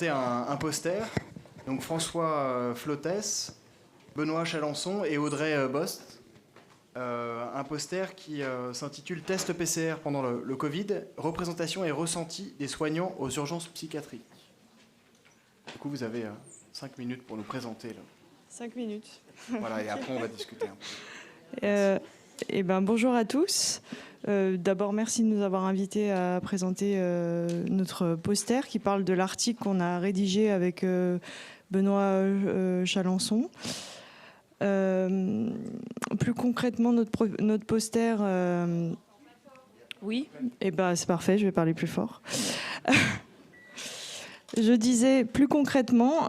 C'est un poster, donc François Flottès, Benoît Chalençon et Audrey Bost. Un poster qui s'intitule Test PCR pendant le Covid, représentation et ressenti des soignants aux urgences psychiatriques. Du coup, vous avez 5 minutes pour nous présenter. 5 minutes. Voilà, et après on va discuter un peu. Bonjour à tous. D'abord, merci de nous avoir invités à présenter notre poster qui parle de l'article qu'on a rédigé avec Benoît Chalençon. Plus concrètement, notre poster... Oui, c'est parfait, je vais parler plus fort. Je disais, plus concrètement,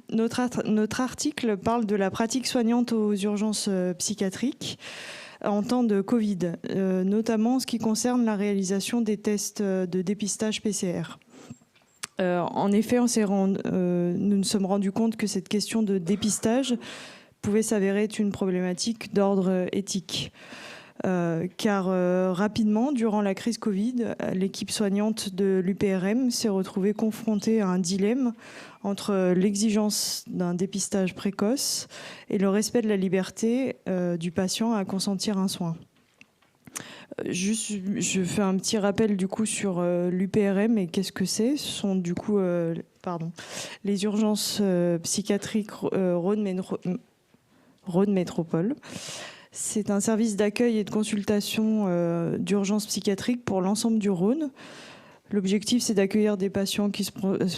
notre article parle de la pratique soignante aux urgences psychiatriques en temps de Covid, notamment en ce qui concerne la réalisation des tests de dépistage PCR. En effet, nous nous sommes rendus compte que cette question de dépistage pouvait s'avérer être une problématique d'ordre éthique. Car rapidement, durant la crise Covid, l'équipe soignante de l'UPRM s'est retrouvée confrontée à un dilemme entre l'exigence d'un dépistage précoce et le respect de la liberté du patient à consentir un soin. Je fais un petit rappel du coup sur l'UPRM et qu'est-ce que c'est. Ce sont du coup les urgences psychiatriques Rhône Métropole. C'est un service d'accueil et de consultation d'urgence psychiatrique pour l'ensemble du Rhône. L'objectif, c'est d'accueillir des patients qui se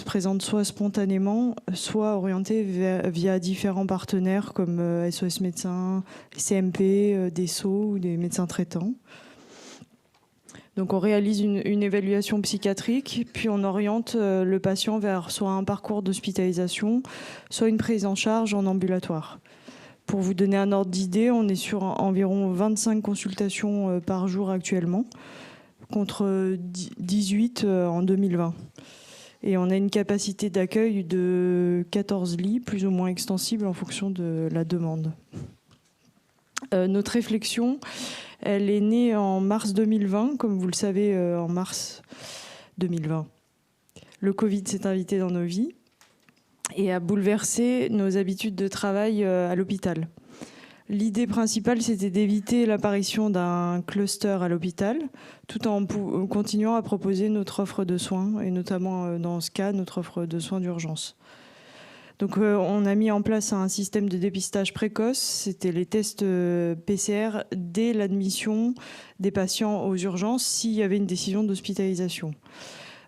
présentent soit spontanément, soit orientés via différents partenaires comme SOS Médecins, CMP, des SO ou des médecins traitants. Donc on réalise une évaluation psychiatrique, puis on oriente le patient vers soit un parcours d'hospitalisation, soit une prise en charge en ambulatoire. Pour vous donner un ordre d'idée, on est sur environ 25 consultations par jour actuellement, contre 18 en 2020. Et on a une capacité d'accueil de 14 lits, plus ou moins extensible en fonction de la demande. Notre réflexion, elle est née en mars 2020, comme vous le savez, en mars 2020. Le Covid s'est invité dans nos vies et a bouleversé nos habitudes de travail à l'hôpital. L'idée principale, c'était d'éviter l'apparition d'un cluster à l'hôpital, tout en continuant à proposer notre offre de soins, et notamment dans ce cas, notre offre de soins d'urgence. Donc on a mis en place un système de dépistage précoce, c'était les tests PCR dès l'admission des patients aux urgences s'il y avait une décision d'hospitalisation.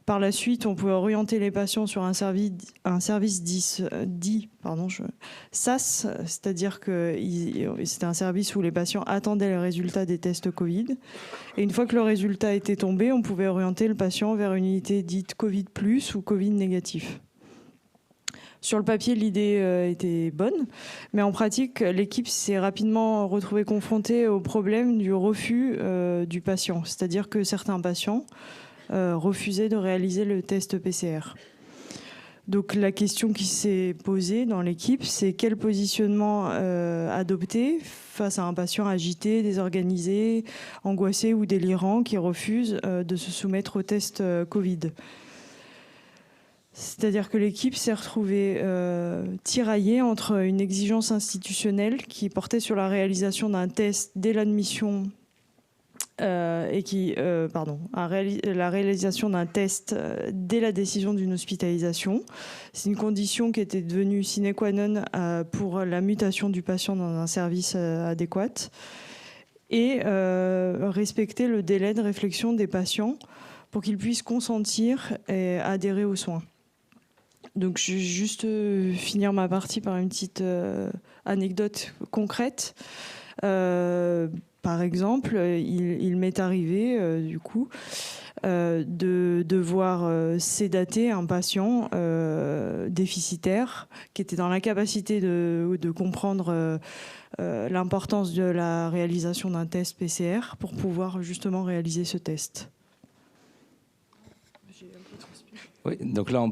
Par la suite, on pouvait orienter les patients sur un service dit SAS, c'est-à-dire que c'était un service où les patients attendaient les résultats des tests Covid. Et une fois que le résultat était tombé, on pouvait orienter le patient vers une unité dite Covid+, ou Covid négatif. Sur le papier, l'idée était bonne, mais en pratique, l'équipe s'est rapidement retrouvée confrontée au problème du refus du patient. C'est-à-dire que certains patients refusaient de réaliser le test PCR. Donc la question qui s'est posée dans l'équipe, c'est quel positionnement adopter face à un patient agité, désorganisé, angoissé ou délirant qui refuse de se soumettre au test Covid. C'est-à-dire que l'équipe s'est retrouvée tiraillée entre une exigence institutionnelle qui portait sur la réalisation d'un test dès l'admission la réalisation d'un test dès la décision d'une hospitalisation. C'est une condition qui était devenue sine qua non pour la mutation du patient dans un service adéquat et respecter le délai de réflexion des patients pour qu'ils puissent consentir et adhérer aux soins. Donc je vais juste finir ma partie par une petite anecdote concrète. Par exemple, il m'est arrivé de devoir sédater un patient déficitaire qui était dans l'incapacité de comprendre l'importance de la réalisation d'un test PCR pour pouvoir justement réaliser ce test. J'ai un peu transpiré. Oui, donc là,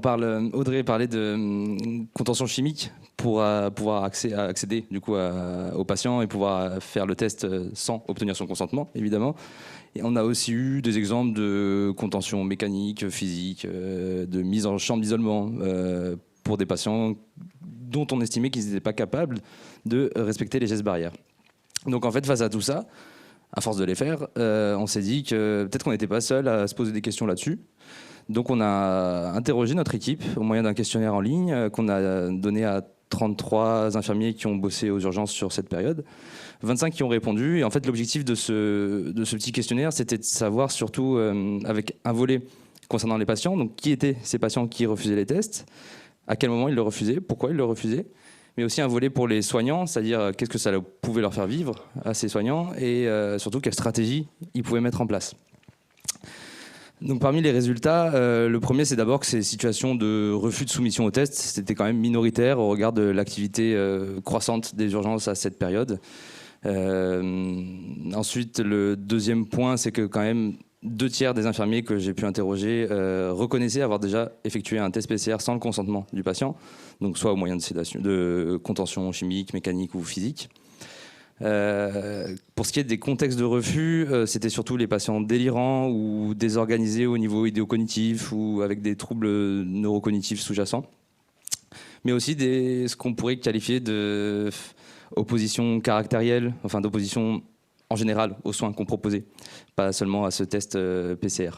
Audrey parlait de contention chimique pour pouvoir accéder du coup au patient et pouvoir faire le test sans obtenir son consentement, évidemment. Et on a aussi eu des exemples de contention mécanique, physique, de mise en chambre d'isolement pour des patients dont on estimait qu'ils n'étaient pas capables de respecter les gestes barrières. Donc en fait, face à tout ça, à force de les faire, on s'est dit que peut-être qu'on n'était pas seul à se poser des questions là-dessus. Donc on a interrogé notre équipe au moyen d'un questionnaire en ligne qu'on a donné à 33 infirmiers qui ont bossé aux urgences sur cette période, 25 qui ont répondu. Et en fait, l'objectif de ce petit questionnaire, c'était de savoir surtout avec un volet concernant les patients, donc qui étaient ces patients qui refusaient les tests, à quel moment ils le refusaient, pourquoi ils le refusaient, mais aussi un volet pour les soignants, c'est-à-dire qu'est-ce que ça pouvait leur faire vivre à ces soignants et surtout quelle stratégie ils pouvaient mettre en place. Donc parmi les résultats, le premier c'est d'abord que ces situations de refus de soumission au test, c'était quand même minoritaire au regard de l'activité croissante des urgences à cette période. Ensuite, le deuxième point, c'est que quand même 2/3 des infirmiers que j'ai pu interroger reconnaissaient avoir déjà effectué un test PCR sans le consentement du patient, donc soit au moyen de sédation, de contention chimique, mécanique ou physique. Pour ce qui est des contextes de refus, c'était surtout les patients délirants ou désorganisés au niveau idéocognitif ou avec des troubles neurocognitifs sous-jacents, mais aussi ce qu'on pourrait qualifier d'opposition caractérielle, enfin d'opposition en général aux soins qu'on proposait, pas seulement à ce test PCR.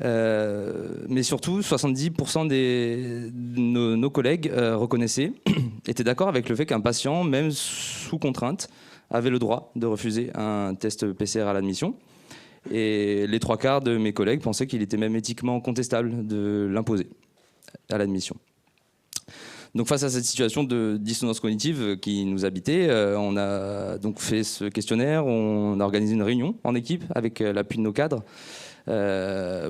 Mais surtout, 70% de nos collègues reconnaissaient, étaient d'accord avec le fait qu'un patient, même sous contrainte, avait le droit de refuser un test PCR à l'admission. Et les 3/4 de mes collègues pensaient qu'il était même éthiquement contestable de l'imposer à l'admission. Donc face à cette situation de dissonance cognitive qui nous habitait, on a donc fait ce questionnaire, on a organisé une réunion en équipe avec l'appui de nos cadres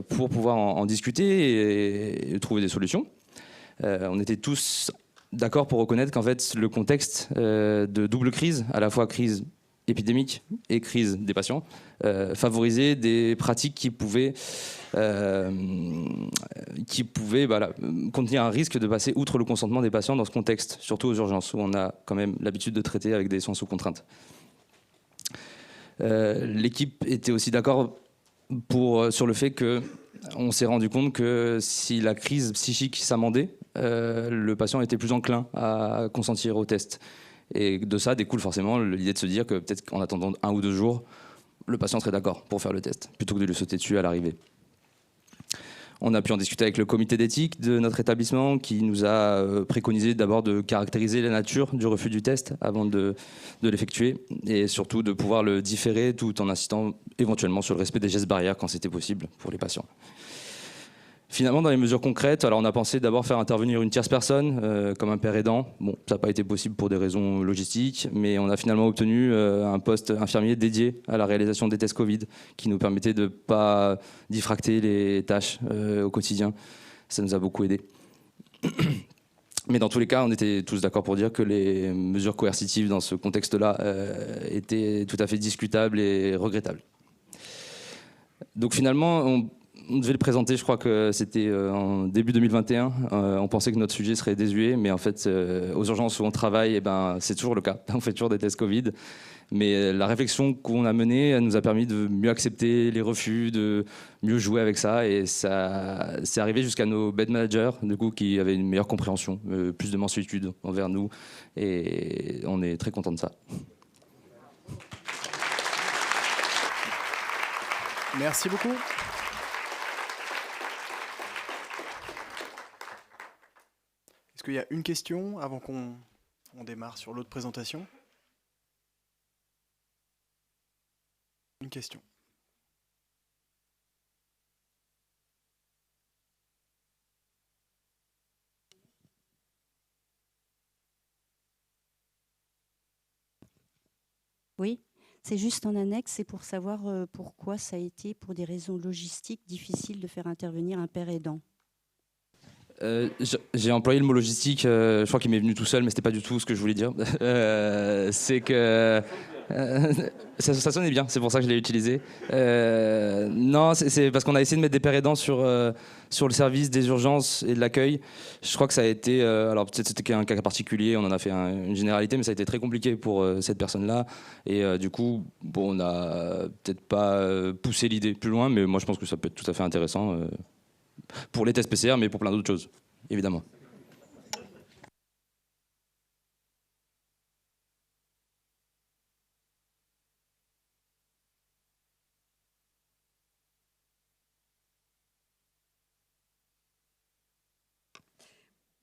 pour pouvoir en discuter et trouver des solutions. On était tous d'accord pour reconnaître qu'en fait le contexte de double crise, à la fois crise épidémique et crise des patients, favorisait des pratiques qui pouvaient contenir un risque de passer outre le consentement des patients dans ce contexte, surtout aux urgences, où on a quand même l'habitude de traiter avec des soins sous contrainte. L'équipe était aussi d'accord sur le fait qu'on s'est rendu compte que si la crise psychique s'amendait, le patient était plus enclin à consentir au test. Et de ça découle forcément l'idée de se dire que peut-être qu'en attendant 1 ou 2 jours, le patient serait d'accord pour faire le test, plutôt que de lui sauter dessus à l'arrivée. On a pu en discuter avec le comité d'éthique de notre établissement qui nous a préconisé d'abord de caractériser la nature du refus du test avant de l'effectuer et surtout de pouvoir le différer tout en insistant éventuellement sur le respect des gestes barrières quand c'était possible pour les patients. Finalement, dans les mesures concrètes, alors on a pensé d'abord faire intervenir une tierce personne, comme un père aidant. Bon, ça n'a pas été possible pour des raisons logistiques, mais on a finalement obtenu un poste infirmier dédié à la réalisation des tests Covid, qui nous permettait de ne pas diffracter les tâches au quotidien. Ça nous a beaucoup aidé. Mais dans tous les cas, on était tous d'accord pour dire que les mesures coercitives dans ce contexte-là étaient tout à fait discutables et regrettables. Donc finalement, on devait le présenter, je crois que c'était en début 2021. On pensait que notre sujet serait désuet, mais en fait, aux urgences où on travaille, c'est toujours le cas. On fait toujours des tests Covid. Mais la réflexion qu'on a menée, elle nous a permis de mieux accepter les refus, de mieux jouer avec ça. Et ça c'est arrivé jusqu'à nos bed managers, du coup, qui avaient une meilleure compréhension, plus de mansuétude envers nous. Et on est très contents de ça. Merci beaucoup. Est-ce qu'il y a une question avant qu'on démarre sur l'autre présentation ? Une question. Oui, c'est juste en annexe, c'est pour savoir pourquoi ça a été, pour des raisons logistiques, difficile de faire intervenir un père aidant. J'ai employé le mot logistique, je crois qu'il m'est venu tout seul, mais c'était pas du tout ce que je voulais dire. C'est que Ça sonnait bien, c'est pour ça que je l'ai utilisé. Non, c'est parce qu'on a essayé de mettre des pères aidants sur le service des urgences et de l'accueil. Je crois que ça a été... alors peut-être c'était un cas particulier, on en a fait une généralité, mais ça a été très compliqué pour cette personne-là. Et du coup, bon, on n'a peut-être pas poussé l'idée plus loin, mais moi je pense que ça peut être tout à fait intéressant pour les tests PCR, mais pour plein d'autres choses, évidemment.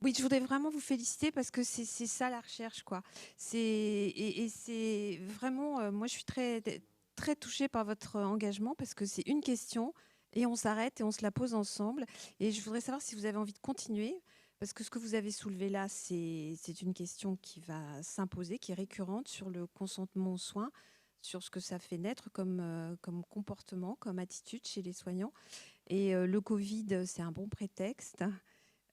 Oui, je voudrais vraiment vous féliciter parce que c'est ça la recherche, quoi. Et c'est vraiment, moi je suis très, très touchée par votre engagement parce que c'est une question et on s'arrête et on se la pose ensemble. Et je voudrais savoir si vous avez envie de continuer parce que ce que vous avez soulevé là, c'est une question qui va s'imposer, qui est récurrente sur le consentement aux soins, sur ce que ça fait naître comme comportement, comme attitude chez les soignants. Et le Covid, c'est un bon prétexte.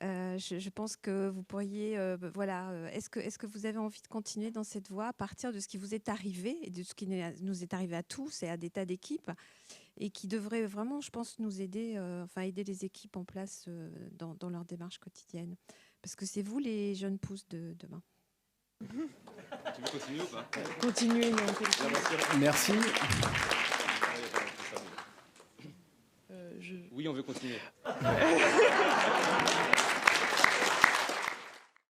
Je pense que vous pourriez, est-ce que vous avez envie de continuer dans cette voie à partir de ce qui vous est arrivé et de ce qui nous est arrivé à tous et à des tas d'équipes et qui devrait vraiment, je pense, nous aider, aider les équipes en place dans leur démarche quotidienne. Parce que c'est vous les jeunes pousses de demain. Tu veux continuer ou pas? Continuez. Merci. Oui, on veut continuer.